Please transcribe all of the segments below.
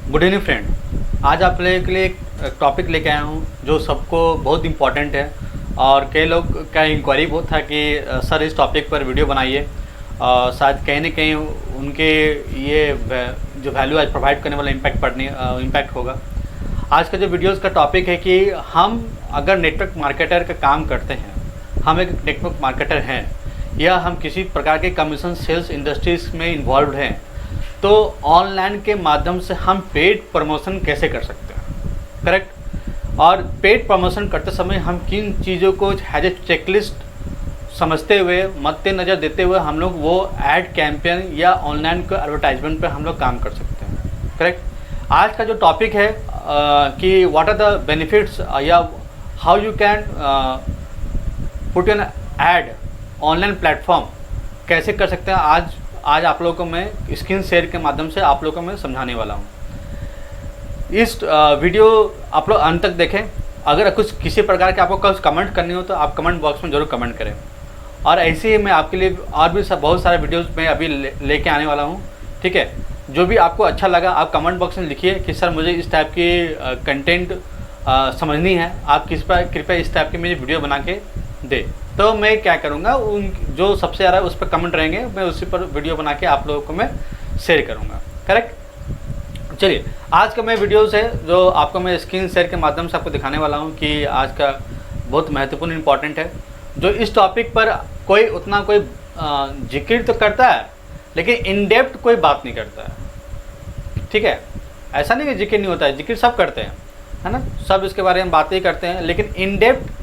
Good evening friend. आज आप लोगों के लिए एक टॉपिक लेके आया हूँ जो सबको बहुत इम्पोर्टेंट है और कई लोग का इंक्वायरी बहुत था कि सर इस टॉपिक पर वीडियो बनाइए। शायद कहीं ना कहीं उनके ये जो वैल्यू आज प्रोवाइड करने वाला इम्पैक्ट होगा। आज का जो वीडियोस का टॉपिक है कि हम अगर नेटवर्क मार्केटर का काम करते हैं, हम एक नेटवर्क मार्केटर हैं या हम किसी प्रकार के कमीशन सेल्स इंडस्ट्रीज में इन्वॉल्व हैं, तो ऑनलाइन के माध्यम से हम पेड प्रमोशन कैसे कर सकते हैं, करेक्ट। और पेड प्रमोशन करते समय हम किन चीज़ों को हैज ए चेकलिस्ट समझते हुए, मद्देनज़र देते हुए हम लोग वो एड कैंपेन या ऑनलाइन के एडवर्टाइजमेंट पे हम लोग काम कर सकते हैं, करेक्ट। आज का जो टॉपिक है कि व्हाट आर द बेनिफिट्स या how you can put an ad online platform कैसे कर सकते हैं, आज आप लोगों को मैं स्क्रीन शेयर के माध्यम से आप लोगों को मैं समझाने वाला हूँ। इस वीडियो आप लोग अंत तक देखें। अगर कुछ किसी प्रकार के आपको कुछ कमेंट करनी हो तो आप कमेंट बॉक्स में ज़रूर कमेंट करें। और ऐसे ही मैं आपके लिए और भी बहुत सारे वीडियोस मैं अभी लेके आने वाला हूँ, ठीक है। जो भी आपको अच्छा लगा आप कमेंट बॉक्स में लिखिए कि सर मुझे इस टाइप की कंटेंट समझनी है, आप कृपया इस टाइप की मुझे वीडियो बना के दे। तो मैं क्या करूँगा, उन जो सबसे ज़्यादा उस पर कमेंट रहेंगे मैं उसी पर वीडियो बना के आप लोगों को मैं शेयर करूँगा, करेक्ट। चलिए, आज का मैं वीडियोस है जो आपको मैं स्क्रीन शेयर के माध्यम से आपको दिखाने वाला हूँ कि आज का बहुत महत्वपूर्ण इंपॉर्टेंट है। जो इस टॉपिक पर कोई उतना कोई जिक्र तो करता है लेकिन इन डेप्थ कोई बात नहीं करता है, ठीक है। ऐसा नहीं कि जिक्र नहीं होता है, जिक्र सब करते हैं, है ना, सब इसके बारे में बातें करते हैं, लेकिन इन डेप्थ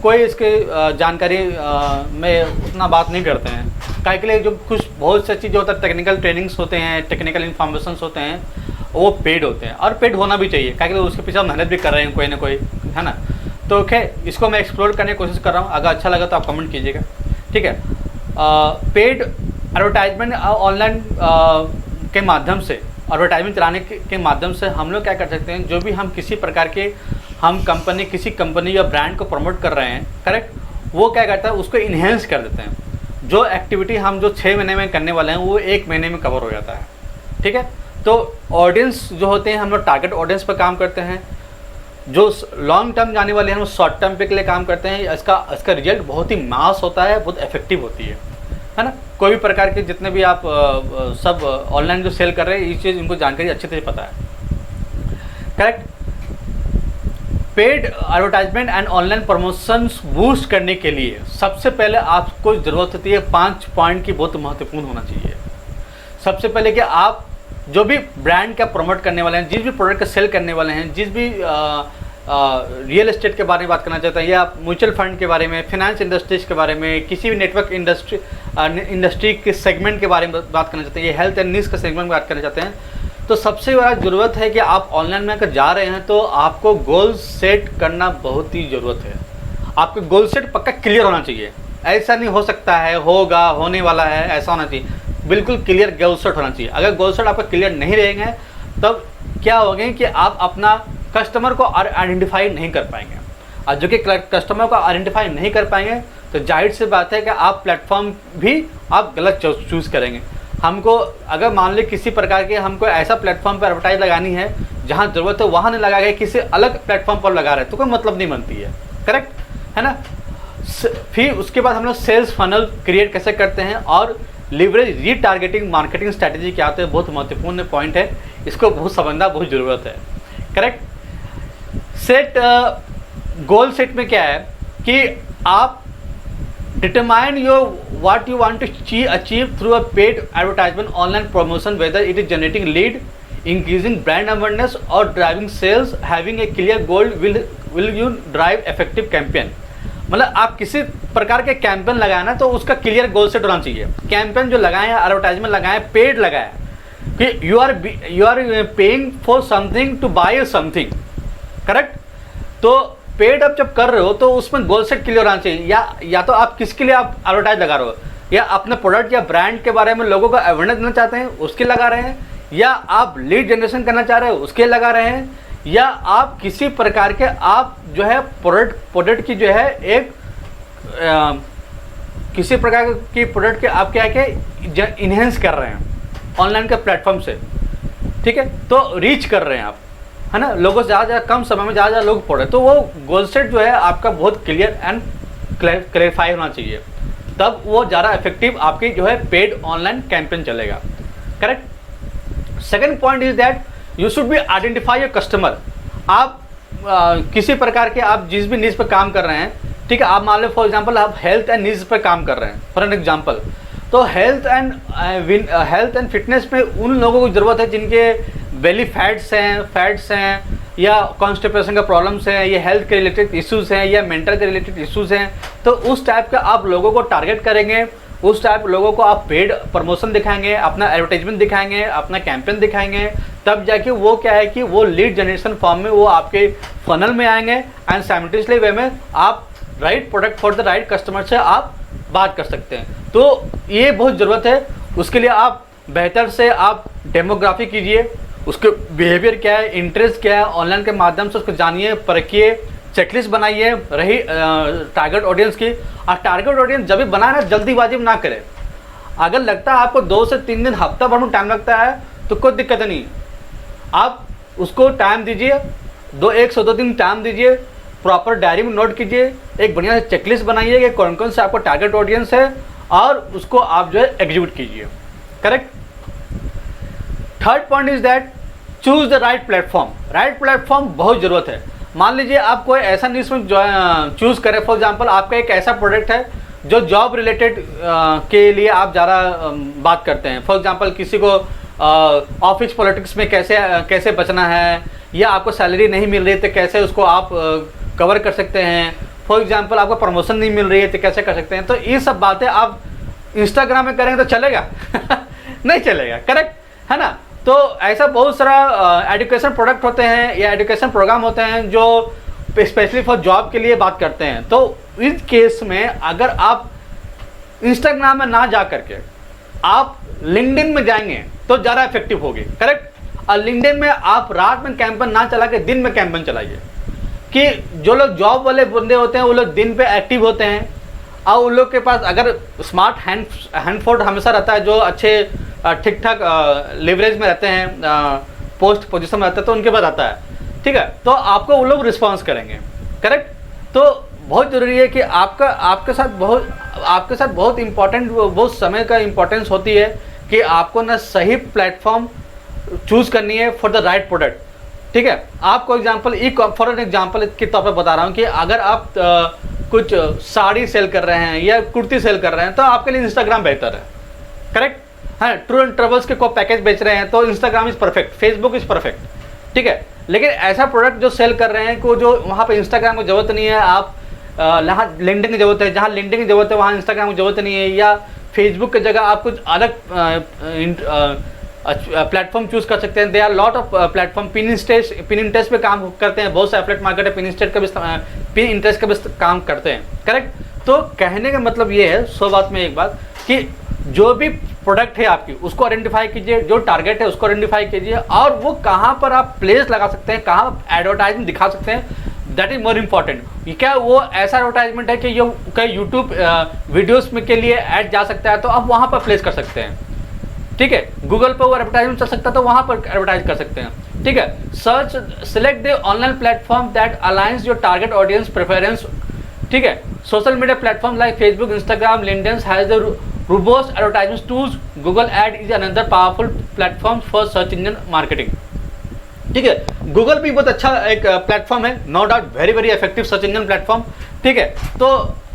कोई इसके जानकारी में उतना बात नहीं करते हैं। क्या के लिए जो कुछ बहुत सी चीज़ें होता है, टेक्निकल ट्रेनिंग्स होते हैं, टेक्निकल इन्फॉर्मेशन होते हैं, वो पेड होते हैं और पेड होना भी चाहिए। क्या के लिए उसके पीछे हम मेहनत भी कर रहे हैं कोई ना कोई, है ना। तो खैर इसको मैं एक्सप्लोर करने की कोशिश कर रहा हूँ। अगर अच्छा लगा तो आप कमेंट कीजिएगा, ठीक है। पेड एडवर्टाइजमेंट ऑनलाइन के माध्यम से, एडवर्टाइजमेंट चलाने के माध्यम से हम लोग क्या कर सकते हैं, जो भी हम किसी प्रकार के हम किसी कंपनी या ब्रांड को प्रमोट कर रहे हैं, करेक्ट, वो क्या करता है उसको इन्हेंस कर देते हैं। जो एक्टिविटी हम जो 6 महीने में करने वाले हैं वो 1 महीने में कवर हो जाता है, ठीक है। तो ऑडियंस जो होते हैं, हम लोग टारगेट ऑडियंस पर काम करते हैं। जो लॉन्ग टर्म जाने वाले हैं हम शॉर्ट टर्म पे के लिए काम करते हैं। इसका रिजल्ट बहुत ही मास होता है, बहुत इफेक्टिव होती है ना। कोई भी प्रकार के जितने भी आप सब ऑनलाइन जो सेल कर रहे हैं, ये चीज़ इनको जानकारी अच्छे से पता है, correct. Paid advertisement and online promotions boost करने के लिए सबसे पहले आपको ज़रूरत होती है 5 पॉइंट की, बहुत महत्वपूर्ण होना चाहिए। सबसे पहले कि आप जो भी ब्रांड का प्रमोट करने वाले हैं, जिस भी प्रोडक्ट का सेल करने वाले हैं, जिस भी रियल एस्टेट के बारे में बात करना चाहते हैं या म्यूचुअल फंड के बारे में, फाइनेंस इंडस्ट्रीज के बारे में, किसी भी नेटवर्क इंडस्ट्री के सेगमेंट के बारे में बात करना चाहते हैं, ये हेल्थ एंड नीड्स के सेगमेंट में बात करना चाहते हैं, तो सबसे बड़ा ज़रूरत है कि आप ऑनलाइन में अगर जा रहे हैं तो आपको गोल सेट करना बहुत ही ज़रूरत है। आपको गोल सेट पक्का क्लियर होना चाहिए। ऐसा नहीं हो सकता है, होगा, होने वाला है, ऐसा होना चाहिए। बिल्कुल क्लियर गोल सेट होना चाहिए। अगर गोल सेट आपका क्लियर नहीं रहेंगे तब क्या होगा कि आप अपना कस्टमर को आइडेंटिफाई नहीं कर पाएंगे, और जो कि कस्टमर को आइडेंटिफाई नहीं कर पाएंगे तो जाहिर सी बात है कि आप प्लेटफॉर्म भी आप गलत चूज़ करेंगे। हमको अगर मान ली किसी प्रकार के हमको ऐसा प्लेटफॉर्म पर एडवर्टाइज लगानी है जहाँ ज़रूरत है वहाँ नहीं लगा के किसी अलग प्लेटफॉर्म पर लगा रहे तो कोई मतलब नहीं बनती है, करेक्ट, है ना। फिर उसके बाद हम लोग सेल्स फनल क्रिएट कैसे करते हैं और लीवरेज रीटारगेटिंग मार्केटिंग स्ट्रैटेजी क्या होते हैं, बहुत महत्वपूर्ण पॉइंट है। इसको बहुत समझना बहुत ज़रूरत है, करेक्ट। सेट गोल सेट में क्या है कि आप determine what you want to achieve through a paid advertisement online promotion, whether it is generating lead, increasing brand awareness or driving sales. Having a clear goal will you drive effective campaign। मतलब आप किसी प्रकार के campaign लगाए ना तो उसका clear goal set होना चाहिए। कैंपेन जो लगाए हैं, एडवर्टाइजमेंट लगाए, पेड लगाए कि you are paying for something to buy something, correct. तो पेड आप जब कर रहे हो तो उसमें गोल सेट क्लियर होना चाहिए। या तो आप किसके लिए आप एडवर्टाइज लगा रहे हो, या अपने प्रोडक्ट या ब्रांड के बारे में लोगों को अवेयरनेस देना चाहते हैं उसके लगा रहे हैं, या आप लीड जनरेशन करना चाह रहे हो उसके लगा रहे हैं, या आप किसी प्रकार के आप जो है प्रोडक्ट की जो है एक किसी प्रकार की प्रोडक्ट के आप क्या है कि इन्हेंस कर रहे हैं ऑनलाइन के प्लेटफॉर्म से। ठीक है, तो रीच कर रहे हैं आप, है ना, लोगों से ज़्यादा कम समय में ज़्यादा लोग पढ़ रहे हैं, तो वो गोल सेट जो है आपका बहुत क्लियर एंड क्लैरिफाई होना चाहिए, तब वो ज़्यादा इफेक्टिव आपकी जो है पेड ऑनलाइन कैंपेन चलेगा। Correct. Second point is that you should be identify your customer. आप किसी प्रकार के आप जिस भी नीड्स पर काम कर रहे हैं, ठीक है, आप मान लो फॉर एग्जांपल आप हेल्थ एंड नीड्स पर काम कर रहे हैं फॉर एन एग्जांपल, तो हेल्थ एंड फिटनेस में उन लोगों को ज़रूरत है जिनके बेली फैट्स हैं या कॉन्स्टिपेशन का प्रॉब्लम्स हैं, या हेल्थ के रिलेटेड इश्यूज़ हैं, या मेंटल के रिलेटेड इश्यूज़ हैं, तो उस टाइप का आप लोगों को टारगेट करेंगे, उस टाइप लोगों को आप पेड प्रमोशन दिखाएंगे, अपना एडवर्टाइजमेंट दिखाएंगे, अपना कैंपेन दिखाएंगे, तब जाके वो क्या है कि वो लीड जनरेशन फॉर्म में वो आपके फनल में आएंगे एंड साइमल्टेनियसली वे में आप right product for the right customer से आप बात कर सकते हैं। तो ये बहुत ज़रूरत है, उसके लिए आप बेहतर से आप डेमोग्राफी कीजिए, उसके बिहेवियर क्या है, इंटरेस्ट क्या है, ऑनलाइन के माध्यम से उसको जानिए, परखिए, चेकलिस्ट बनाइए। रही टारगेट ऑडियंस की, और टारगेट ऑडियंस जब भी बनाए ना जल्दीबाजी में ना करें। अगर लगता है आपको 2 से 3 दिन हफ्ता भर में टाइम लगता है तो कोई दिक्कत नहीं, आप उसको टाइम दीजिए, 1 से 2 दिन टाइम दीजिए, प्रॉपर डायरी में नोट कीजिए, एक बढ़िया से चेकलिस्ट बनाइए कि कौन कौन से आपको टारगेट ऑडियंस है और उसको आप जो है एग्जीक्यूट कीजिए। Correct. Third point is that choose the right platform. Right platform बहुत ज़रूरत है। मान लीजिए आप कोई ऐसा निश में चूज़ करें, फॉर एग्जांपल आपका एक ऐसा प्रोडक्ट है जो जॉब रिलेटेड के लिए आप ज़्यादा बात करते हैं। फॉर एग्जांपल किसी को ऑफिस पॉलिटिक्स में कैसे बचना है, या आपको सैलरी नहीं मिल रही है तो कैसे उसको आप कवर कर सकते हैं। फॉर एग्जांपल आपको प्रमोशन नहीं मिल रही है तो कैसे कर सकते हैं। तो ये सब बातें आप इंस्टाग्राम में करेंगे तो चलेगा नहीं चलेगा। करेक्ट है ना। तो ऐसा बहुत सारा एजुकेशन प्रोडक्ट होते हैं या एजुकेशन प्रोग्राम होते हैं जो स्पेशली फॉर जॉब के लिए बात करते हैं। तो इस केस में अगर आप इंस्टाग्राम में ना जा करके आप लिंक्डइन में जाएंगे तो ज़्यादा इफेक्टिव होगी। करेक्ट। और लिंक्डइन में आप रात में कैंपेन ना चला के दिन में कैंपेन चलाइए, कि जो लोग जॉब वाले बंदे होते हैं वो लोग दिन पे एक्टिव होते हैं, और उन लोग के पास अगर स्मार्ट हैंडफोन हमेशा रहता है, जो अच्छे ठीक ठाक लिवरेज में रहते हैं, पोस्ट पोजीशन में रहते हैं, तो उनके पास आता है। ठीक है, तो आपको वो लोग रिस्पॉन्स करेंगे। करेक्ट। तो बहुत ज़रूरी है कि आपके साथ बहुत इंपॉर्टेंट, बहुत समय का इंपॉर्टेंस होती है कि आपको ना सही प्लेटफॉर्म चूज़ करनी है फॉर द राइट प्रोडक्ट। ठीक है। आपको एग्जाम्पल फॉर एन एग्जाम्पल के तौर पर बता रहा हूँ कि अगर आप कुछ साड़ी सेल कर रहे हैं या कुर्ती सेल कर रहे हैं तो आपके लिए इंस्टाग्राम बेहतर है। करेक्ट। हाँ, टूर एंड ट्रेवल्स के कोई पैकेज बेच रहे हैं तो Instagram is perfect, Facebook is perfect. ठीक है। लेकिन ऐसा प्रोडक्ट जो सेल कर रहे हैं को जो वहाँ पे इंस्टाग्राम की ज़रूरत नहीं है, आप जहाँ लिंक्डइन की ज़रूरत है, जहाँ लिंक्डइन की ज़रूरत है वहाँ इंस्टाग्राम की ज़रूरत नहीं है, या फेसबुक की जगह आप कुछ अलग प्लेटफॉर्म चूज़ कर सकते हैं। There are lot of platform. Pinterest पे काम करते हैं, बहुत से एफिलिएट मार्केट है पिनिंटरेस्ट का भी काम करते हैं। करेक्ट। तो कहने का मतलब ये है 100 बात में एक बात कि जो भी प्रोडक्ट है आपकी उसको आइडेंटिफाई कीजिए, जो टारगेट है उसको आइडेंटिफाई कीजिए, और वो कहाँ पर आप प्लेस लगा सकते हैं, कहाँ एडवर्टाइजमेंट दिखा सकते हैं, दैट इज मोर इम्पॉर्टेंट। क्या वो ऐसा एडवर्टाइजमेंट है कि ये कई यूट्यूब वीडियोस में के लिए ऐड जा सकता है तो आप वहाँ पर प्लेस कर सकते हैं। ठीक है। गूगल पर वो एडवर्टाइजमेंट चल सकता है तो वहाँ पर एडवर्टाइज कर सकते हैं। ठीक है। Search select the online platform that aligns your target audience preference. ठीक है। Social media platform like Facebook, Instagram, LinkedIn has the robust advertisement tools. Google Ad is another powerful platform for search engine marketing. ठीक है। Google भी बहुत अच्छा एक platform है, no doubt, very very effective search engine platform. ठीक है। तो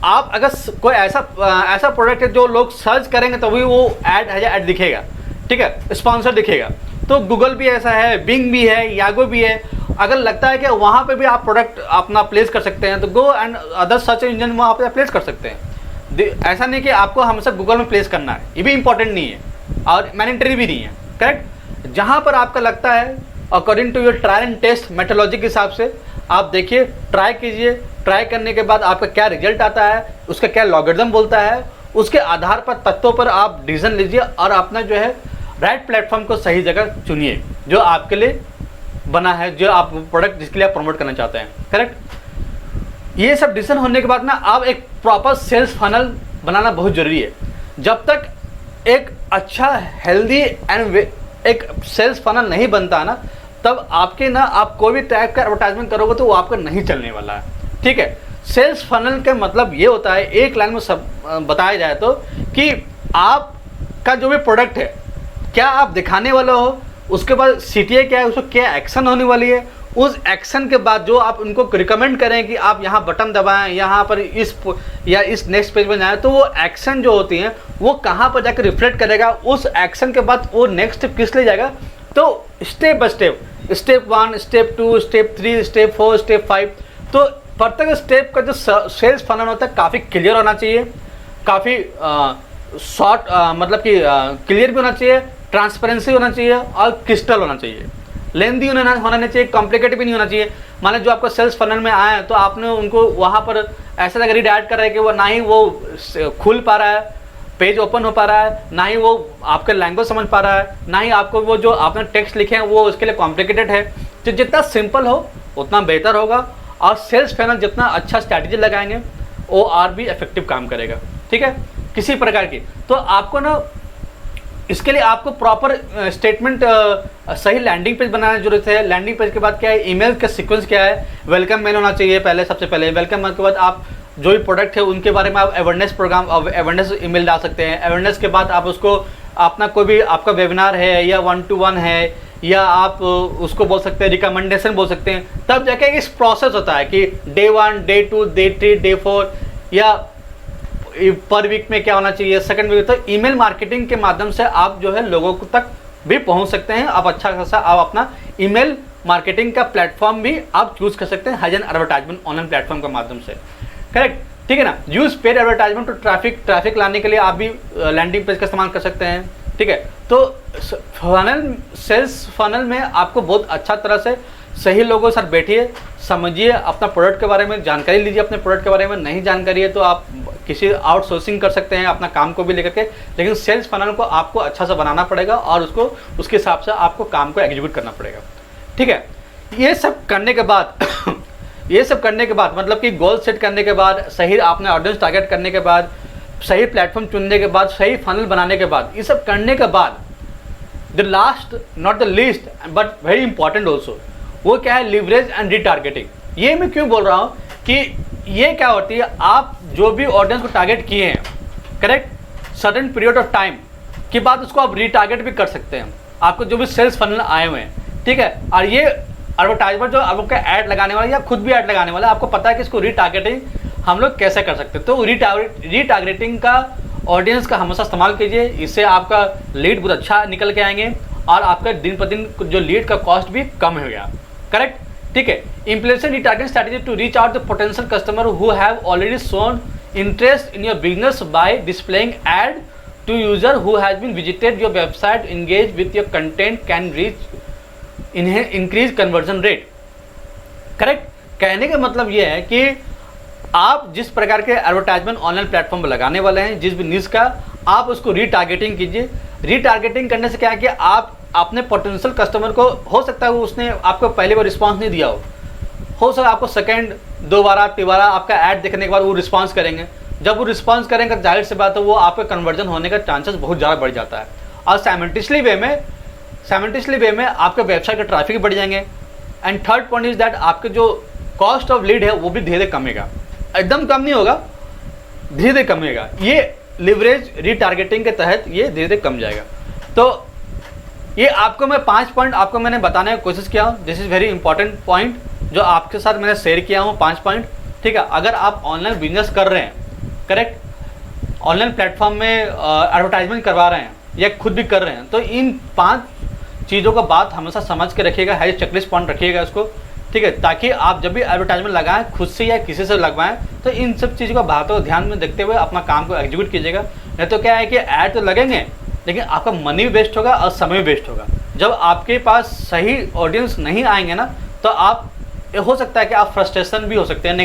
आप अगर कोई ऐसा प्रोडक्ट है जो लोग सर्च करेंगे तभी वो ऐड दिखेगा। ठीक है। स्पॉन्सर दिखेगा। तो गूगल भी ऐसा है, बिंग भी है, यागो भी है। अगर लगता है कि वहाँ पे भी आप प्रोडक्ट अपना प्लेस कर सकते हैं तो go and other search engine वहाँ पे प्लेस कर सकते हैं। ऐसा नहीं कि आपको हमेशा गूगल में प्लेस करना है, ये भी इंपॉर्टेंट नहीं है और मैंडेटरी भी नहीं है। करेक्ट। जहाँ पर आपका लगता है according to your trial and test methodology के हिसाब से आप देखिए, ट्राई कीजिए। ट्राई करने के बाद आपका क्या रिजल्ट आता है, उसका क्या लॉगरिथम बोलता है, उसके आधार पर तत्वों पर आप डिसीजन लीजिए और अपना जो है राइट प्लेटफॉर्म को सही जगह चुनिए जो आपके लिए बना है, जो आप प्रोडक्ट जिसके लिए आप प्रमोट करना चाहते हैं। करेक्ट। ये सब डिसीजन होने के बाद ना आप एक प्रॉपर सेल्स फनल बनाना बहुत ज़रूरी है। जब तक एक अच्छा हेल्दी एंड एक सेल्स फनल नहीं बनता ना, तब आपके ना आप कोई भी टाइप का एडवर्टाइजमेंट करोगे तो वो आपका नहीं चलने वाला है, ठीक है। सेल्स फनल का मतलब ये होता है, एक लाइन में सब बताया जाए तो, कि आपका जो भी प्रोडक्ट है क्या आप दिखाने वाला हो, उसके बाद सीटीए क्या है, उसको क्या एक्शन होने वाली है, उस एक्शन के बाद जो आप उनको रिकमेंड करें कि आप यहाँ बटन दबाएं, यहाँ पर इस या इस नेक्स्ट पेज में जाएं, तो वो एक्शन जो होती हैं वो कहाँ पर जाकर रिफ्लेक्ट करेगा, उस एक्शन के बाद वो नेक्स्ट स्टेप किस लिए जाएगा। तो step by step, step 1, step 2, step 3, step 4, step 5, तो प्रत्येक स्टेप का जो सेल्स फनल होता है काफ़ी क्लियर होना चाहिए, काफ़ी शॉर्ट मतलब कि क्लियर भी होना चाहिए, ट्रांसपेरेंसी होना चाहिए और क्रिस्टल होना चाहिए, लेंदी होना नहीं चाहिए, कॉम्प्लिकेटेड भी नहीं होना चाहिए। मान लो जो आपका सेल्स फनल में आए तो आपने उनको वहाँ पर ऐसा लगा रीडायरेक्ट कर रहा है कि वो ना ही वो खुल पा रहा है, पेज ओपन हो पा रहा है, ना ही वो आपके लैंग्वेज समझ पा रहा है, ना ही आपको वो जो आपने टेक्स्ट लिखे हैं वो उसके लिए कॉम्प्लिकेटेड है। तो जितना सिंपल हो उतना बेहतर होगा, और सेल्स फनल जितना अच्छा स्ट्रैटेजी लगाएंगे वो और भी इफेक्टिव काम करेगा, ठीक है, किसी प्रकार की। तो आपको ना इसके लिए आपको प्रॉपर स्टेटमेंट सही लैंडिंग पेज बनाने की जरूरत है। लैंडिंग पेज के बाद क्या है, ईमेल का सीक्वेंस क्या है, वेलकम मेल होना चाहिए पहले, सबसे पहले वेलकम मेल के बाद आप जो भी प्रोडक्ट है उनके बारे में आप अवेयरनेस प्रोग्राम, अवेयरनेस ईमेल डाल सकते हैं। अवेयरनेस के बाद आप उसको अपना कोई भी आपका वेबिनार है या 1-to-1 है, या आप उसको बोल सकते हैं रिकमेंडेशन बोल सकते हैं, तब जाके इस प्रोसेस होता है कि डे 1, डे 2, डे 3, डे 4, या पर वीक में क्या होना चाहिए, सेकंड वीक। तो ईमेल मार्केटिंग के माध्यम से आप जो है लोगों तक भी पहुंच सकते हैं। आप अच्छा खासा आप अपना ईमेल मार्केटिंग का प्लेटफॉर्म भी आप चूज कर सकते हैं as an advertisement online platform के माध्यम से, करेक्ट, ठीक है ना। Use paid advertisement to traffic लाने के लिए आप भी लैंडिंग पेज का इस्तेमाल कर सकते हैं, ठीक है। तो फनल, सेल्स फनल में आपको बहुत अच्छा तरह से सही लोगों के साथ बैठिए, समझिए, अपना प्रोडक्ट के बारे में जानकारी लीजिए, अपने प्रोडक्ट के बारे में नहीं जानकारी है तो आप किसी आउटसोर्सिंग कर सकते हैं अपना काम को भी लेकर के, लेकिन सेल्स फनल को आपको अच्छा सा बनाना पड़ेगा और उसको उसके हिसाब से आपको काम को एग्जीक्यूट करना पड़ेगा, ठीक है। ये सब करने के बाद ये सब करने के बाद मतलब कि गोल सेट करने के बाद, सही आपने ऑडियंस टारगेट करने के बाद, सही प्लेटफॉर्म चुनने के बाद, सही फनल बनाने के बाद, ये सब करने के बाद the last not the least but very important also, वो क्या है, लिवरेज एंड रीटारगेटिंग। ये मैं क्यों बोल रहा हूँ कि ये क्या होती है, आप जो भी ऑडियंस को टारगेट किए हैं, correct, certain period of time के बाद उसको आप रीटारगेट भी कर सकते हैं, आपको जो भी सेल्स फनल आए हुए हैं, ठीक है। और ये एडवर्टाइजमेंट जो आपका ऐड लगाने वाला या खुद भी ऐड लगाने वाला है, आपको पता है कि इसको रीटारगेटिंग हम लोग कैसे कर सकते हैं। तो रीटारगेटिंग का ऑडियंस का हमेशा इस्तेमाल कीजिए, इससे आपका लीड बहुत अच्छा निकल के आएंगे और आपका दिन पर दिन जो लीड का कॉस्ट भी कम हो गया, करेक्ट, ठीक है। Implement retargeting strategy to reach out the potential customer who have already shown interest in your business by displaying ad to user who has been visited your website, engage with your content, can reach increase conversion rate, correct. कहने का मतलब ये है कि आप जिस प्रकार के एडवर्टाइजमेंट ऑनलाइन प्लेटफॉर्म पर लगाने वाले हैं, जिस भी निश का, आप उसको रीटारगेटिंग कीजिए। रीटारगेटिंग करने से क्या है कि आप अपने पोटेंशियल कस्टमर को, हो सकता है वो उसने आपको पहले बार रिस्पांस नहीं दिया हो सकता है आपको सेकंड, दोबारा, तिबारा आपका ऐड देखने के बाद वो रिस्पांस करेंगे। जब वो रिस्पांस करेंगे जाहिर सी बात है वो आपका कन्वर्जन होने का चांसेस बहुत ज़्यादा बढ़ जाता है, और साइमल्टेनियसली वे में आपके वेबसाइट का ट्रैफिक बढ़ जाएंगे। And third point is that आपके जो कॉस्ट ऑफ लीड है वो भी धीरे धीरे कमेगा, एकदम कम नहीं होगा, धीरे धीरे कमेगा। ये लिवरेज रीटारगेटिंग के तहत ये धीरे धीरे कम जाएगा। तो ये आपको मैं 5 पॉइंट आपको मैंने बताने की कोशिश किया हूँ। This is very important point जो आपके साथ मैंने शेयर किया हूँ, 5 पॉइंट, ठीक है। अगर आप ऑनलाइन बिजनेस कर रहे हैं, करेक्ट, ऑनलाइन प्लेटफॉर्म में एडवर्टाइजमेंट करवा रहे हैं या खुद भी कर रहे हैं, तो इन 5 चीज़ों का बात हमेशा समझ के रखिएगा, है चेकलिस्ट पॉइंट रखिएगा इसको, ठीक है, ताकि आप जब भी एडवर्टाइजमेंट लगाएं खुद से या किसी से लगवाएं तो इन सब चीज़ों का बात को ध्यान में देखते हुए अपना काम को एग्जीक्यूट कीजिएगा। नहीं तो क्या है कि ऐड तो लगेंगे लेकिन आपका मनी भी वेस्ट होगा और समय भी वेस्ट होगा। जब आपके पास सही ऑडियंस नहीं आएंगे ना, तो आप हो सकता है कि आप फ्रस्ट्रेशन भी हो सकते हैं,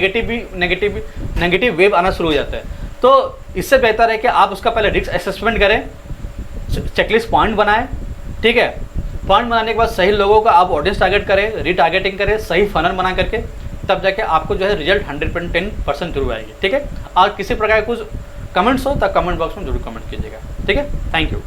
नेगेटिव वेव आना शुरू हो जाता है। तो इससे बेहतर है कि आप उसका पहले रिस्क असेसमेंट करें, चेकलिस्ट पॉइंट बनाएं, ठीक है। पॉइंट बनाने के बाद सही लोगों का आप ऑडियंस टारगेट करें, रीटारगेटिंग करें, सही फनल बना करके, तब जाके आपको जो है रिजल्ट 110% जरूर आएगी, ठीक है। और किसी प्रकार का कुछ कमेंट्स हो तो कमेंट बॉक्स में जरूर कमेंट कीजिएगा, ठीक है। Thank you.